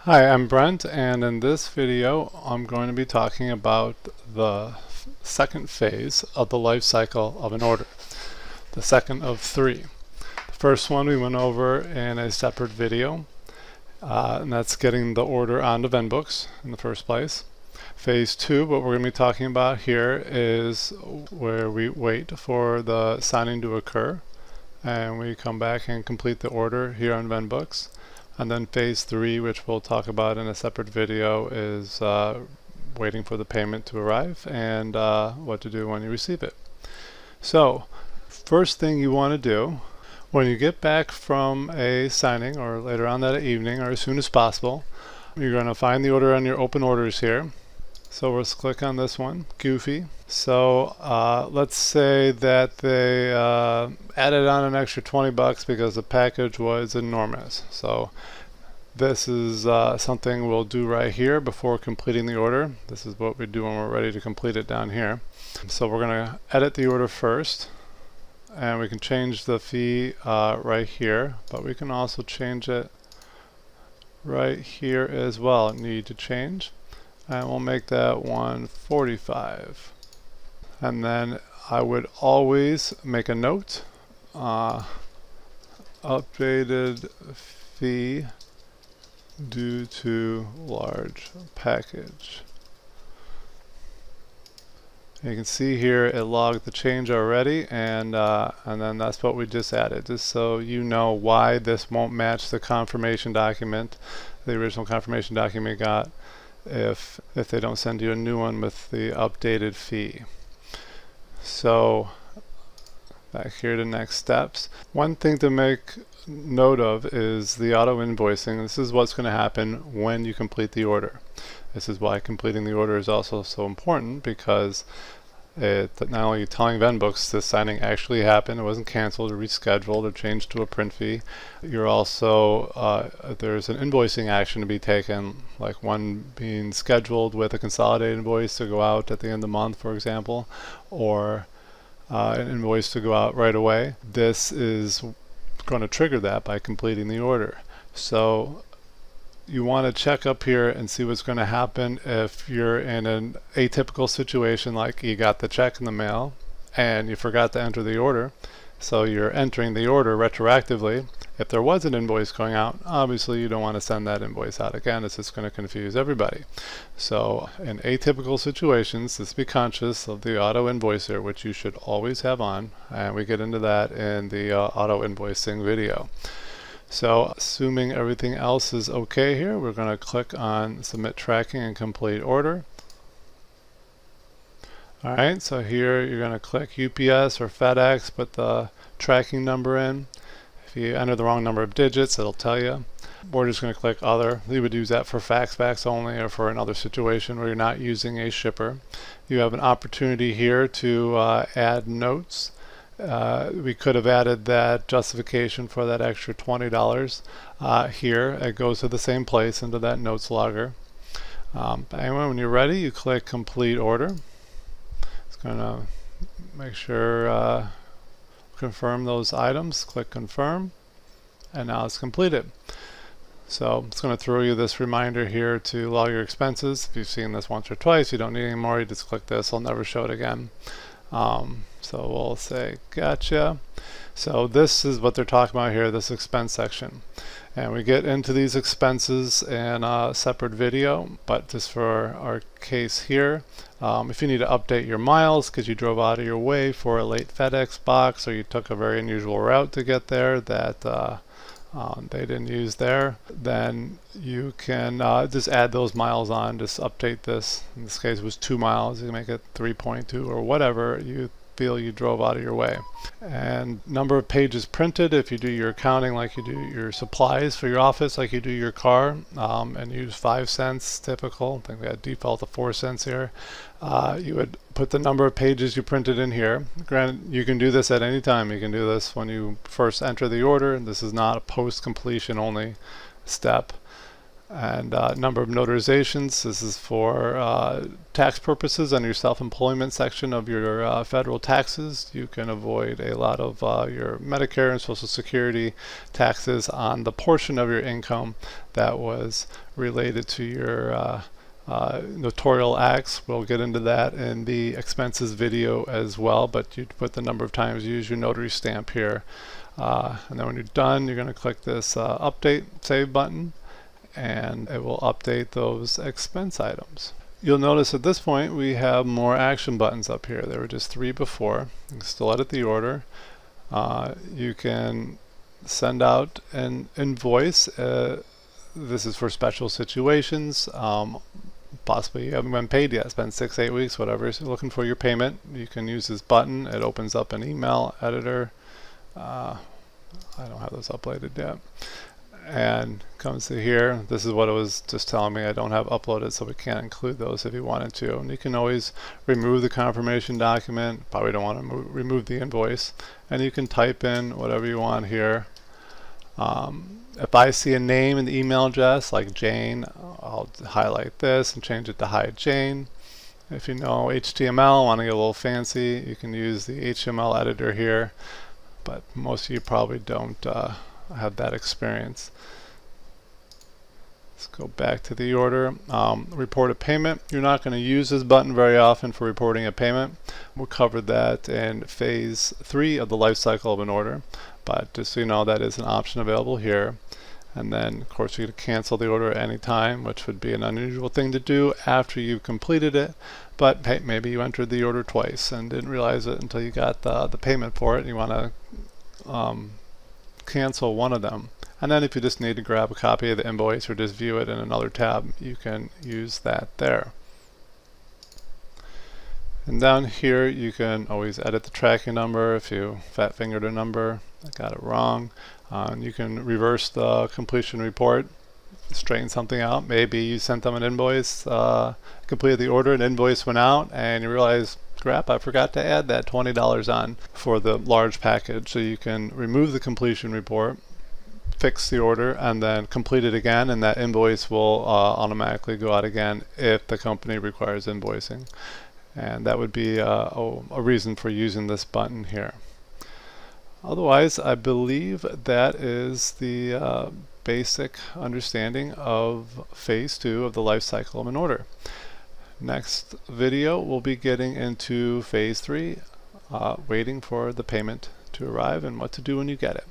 Hi, I'm Brent, and in this video I'm going to be talking about the second phase of the life cycle of an order, the second of three. The first one we went over in a separate video, and that's getting the order onto VenBooks in the first place. Phase two, what we're going to be talking about here, is where we wait for the signing to occur and we come back and complete the order here on VenBooks. And then phase three, which we'll talk about in a separate video, is waiting for the payment to arrive and what to do when you receive it. So, first thing you want to do when you get back from a signing, or later on that evening, or as soon as possible, you're going to find the order on your open orders here. So let's click on this one, Goofy. So let's say that they added on an extra 20 bucks because the package was enormous. So this is something we'll do right here before completing the order. This is what we do when we're ready to complete it down here. So we're going to edit the order first, and we can change the fee right here, but we can also change it right here as well. Need to change. And we'll make that 145. And then I would always make a note, updated fee due to large package. You can see here it logged the change already, and then that's what we just added, just so you know why this won't match the confirmation document, the original confirmation document got, if they don't send you a new one with the updated fee. So back here to next steps. One thing to make note of is the auto invoicing. This is what's going to happen when you complete the order. This is why completing the order is also so important, because not only telling VenBooks the signing actually happened, it wasn't canceled or rescheduled or changed to a print fee. You're also, there's an invoicing action to be taken, like one being scheduled with a consolidated invoice to go out at the end of the month, for example, or an invoice to go out right away. This is going to trigger that by completing the order. So you want to check up here and see what's going to happen if you're in an atypical situation, like you got the check in the mail and you forgot to enter the order. So you're entering the order retroactively. If there was an invoice going out, obviously you don't want to send that invoice out again. It's just going to confuse everybody. So in atypical situations, just be conscious of the auto invoicer, which you should always have on, and we get into that in the auto invoicing video. So assuming everything else is okay here, we're going to click on Submit Tracking and Complete Order. Alright, so here you're going to click UPS or FedEx, put the tracking number in. If you enter the wrong number of digits, it'll tell you. We're just going to click Other. You would use that for fax only, or for another situation where you're not using a shipper. You have an opportunity here to add notes. We could have added that justification for that extra $20 here. It goes to the same place, into that notes logger. Anyway, when you're ready, you click Complete Order. It's going to make sure confirm those items. Click Confirm, and now it's completed. So it's going to throw you this reminder here to log your expenses. If you've seen this once or twice, you don't need any more. You just click this. I'll never show it again. So we'll say gotcha. So this is what they're talking about here, this expense section, and we get into these expenses in a separate video, but just for our case here, if you need to update your miles because you drove out of your way for a late FedEx box, or you took a very unusual route to get there that they didn't use there, then you can just add those miles on. Just update this. In this case it was 2 miles. You can make it 3.2 or whatever you feel you drove out of your way. And number of pages printed, if you do your accounting like you do your supplies for your office, like you do your car, and use 5 cents typical. I think we had default of 4 cents here. You would put the number of pages you printed in here. Granted, you can do this at any time. You can do this when you first enter the order. This is not a post completion only step. And number of notarizations, this is for tax purposes on your self-employment section of your federal taxes. You can avoid a lot of your Medicare and Social Security taxes on the portion of your income that was related to your notarial acts. We'll get into that in the expenses video as well, but you put the number of times you use your notary stamp here. And then when you're done, you're going to click this Update Save button, and it will update those expense items. You'll notice at this point we have more action buttons up here. There were just 3 before. You can still edit the order. You can send out an invoice. This is for special situations. Possibly you haven't been paid yet. It's been 6-8 weeks, whatever. So you're looking for your payment. You can use this button. It opens up an email editor. I don't have those uploaded yet. And comes to here. This is what it was just telling me I don't have uploaded, so we can't include those if you wanted to. And you can always remove the confirmation document. Probably don't want to remove the invoice. And you can type in whatever you want here. If I see a name in the email address like Jane, I'll highlight this and change it to Hi Jane. If you know HTML, want to get a little fancy, you can use the HTML editor here, but most of you probably don't have that experience. Let's go back to the order. Report a payment. You're not going to use this button very often for reporting a payment. We'll cover that in phase 3 of the life cycle of an order, but just so you know, that is an option available here. And then of course you can cancel the order at any time, which would be an unusual thing to do after you've completed it. But hey, maybe you entered the order twice and didn't realize it until you got the payment for it, and you want to cancel one of them. And then if you just need to grab a copy of the invoice or just view it in another tab, you can use that there. And down here you can always edit the tracking number if you fat fingered a number. I got it wrong. And you can reverse the completion report, straighten something out. Maybe you sent them an invoice, completed the order, an invoice went out, and you realize, crap, I forgot to add that $20 on for the large package. So you can remove the completion report, fix the order, and then complete it again, and that invoice will automatically go out again if the company requires invoicing. And that would be a reason for using this button here. Otherwise, I believe that is the basic understanding of phase 2 of the life cycle of an order. Next video, we'll be getting into phase 3, waiting for the payment to arrive and what to do when you get it.